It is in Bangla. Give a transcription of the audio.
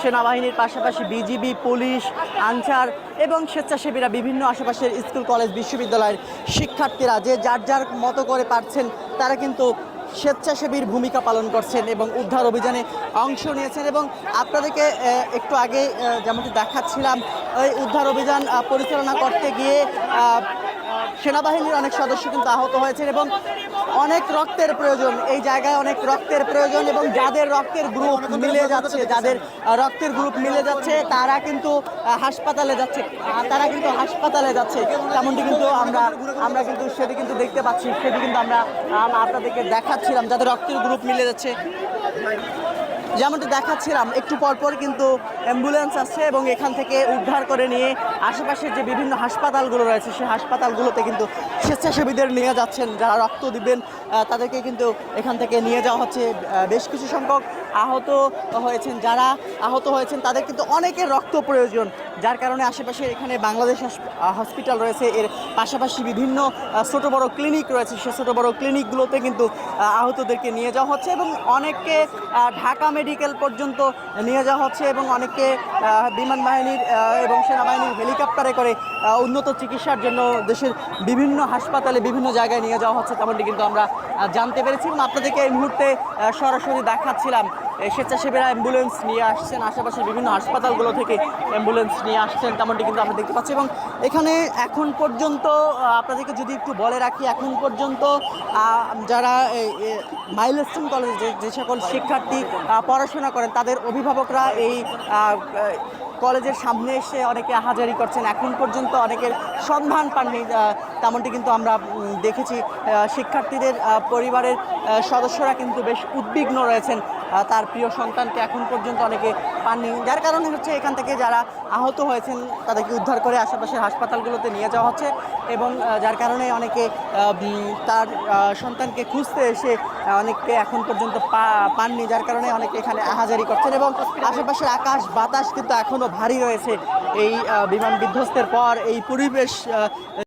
সেনাবাহিনীর পাশাপাশি বিজিবি, পুলিশ, আনসার এবং স্বেচ্ছাসেবীরা বিভিন্ন আশেপাশের স্কুল, কলেজ, বিশ্ববিদ্যালয়ের শিক্ষার্থীরা যে যার যার মতো করে পারছেন তারা কিন্তু স্বেচ্ছাসেবীর ভূমিকা পালন করছেন এবং উদ্ধার অভিযানে অংশ নিয়েছেন। এবং আপনাদেরকে একটু আগে যেমনটি দেখাচ্ছিলাম, এই উদ্ধার অভিযান পরিচালনা করতে গিয়ে সেনাবাহিনীর অনেক সদস্য কিন্তু আহত হয়েছেন এবং অনেক রক্তের প্রয়োজন, এই জায়গায় অনেক রক্তের প্রয়োজন এবং যাদের রক্তের গ্রুপ মিলে যাচ্ছে তারা কিন্তু হাসপাতালে যাচ্ছে তেমনটি কিন্তু আমরা কিন্তু সেটি কিন্তু দেখতে পাচ্ছি, সেটি কিন্তু আমরা আপনাদেরকে দেখাচ্ছিলাম যাদের রক্তের গ্রুপ মিলে যাচ্ছে। যেমনটি দেখাচ্ছিলাম একটু পরপর কিন্তু অ্যাম্বুলেন্স আসছে এবং এখান থেকে উদ্ধার করে নিয়ে আশেপাশের যে বিভিন্ন হাসপাতালগুলো রয়েছে সেই হাসপাতালগুলোতে কিন্তু স্বেচ্ছাসেবীদের নিয়ে যাচ্ছেন, যারা রক্ত দিবেন তাদেরকে কিন্তু এখান থেকে নিয়ে যাওয়া হচ্ছে। বেশ কিছু সংখ্যক যারা আহত হয়েছেন তাদের কিন্তু অনেকের রক্ত প্রয়োজন, যার কারণে আশেপাশে এখানে বাংলাদেশ হসপিটাল রয়েছে, এর পাশাপাশি বিভিন্ন ছোটো বড়ো ক্লিনিক রয়েছে, সে ছোটো বড়ো ক্লিনিকগুলোতে কিন্তু আহতদেরকে নিয়ে যাওয়া হচ্ছে এবং অনেককে ঢাকা মেডিকেল পর্যন্ত নিয়ে যাওয়া হচ্ছে এবং অনেককে বিমান বাহিনীর এবং সেনাবাহিনীর হেলিকপ্টারে করে উন্নত চিকিৎসার জন্য দেশের বিভিন্ন হাসপাতালে বিভিন্ন জায়গায় নিয়ে যাওয়া হচ্ছে তেমনটি কিন্তু আমরা জানতে পেরেছি। এবং আপনাদেরকে এই মুহূর্তে সরাসরি দেখাচ্ছিলাম স্বেচ্ছাসেবীরা অ্যাম্বুলেন্স নিয়ে আসছেন, আশেপাশের বিভিন্ন হাসপাতালগুলো থেকে অ্যাম্বুলেন্স নিয়ে আসছেন তেমনটি কিন্তু আমরা দেখতে পাচ্ছি। এবং এখানে এখন পর্যন্ত আপনাদেরকে যদি একটু বলে রাখি, এখন পর্যন্ত যারা মাইলস্টোন কলেজে যে সকল শিক্ষার্থী পড়াশোনা করেন তাদের অভিভাবকরা এই কলেজের সামনে এসে অনেকে হাজারি করছেন, এখন পর্যন্ত অনেকের সন্ধান পাননি তেমনটি কিন্তু আমরা দেখেছি। শিক্ষার্থীদের পরিবারের সদস্যরা কিন্তু বেশ উদ্বিগ্ন রয়েছেন, তার প্রিয় সন্তানকে এখন পর্যন্ত অনেকে পাননি, যার কারণে হচ্ছে এখান থেকে যারা আহত হয়েছেন তাদেরকে উদ্ধার করে আশেপাশের হাসপাতালগুলোতে নিয়ে যাওয়া হচ্ছে এবং যার কারণে অনেকে তার সন্তানকে খুঁজতে এসে অনেককে এখন পর্যন্ত পাননি, যার কারণে অনেকে এখানে আহাজারি করছেন এবং আশেপাশের আকাশ বাতাস কিন্তু এখনও ভারী রয়েছে। এই বিমান বিধ্বস্তের পর এই পরিবেশ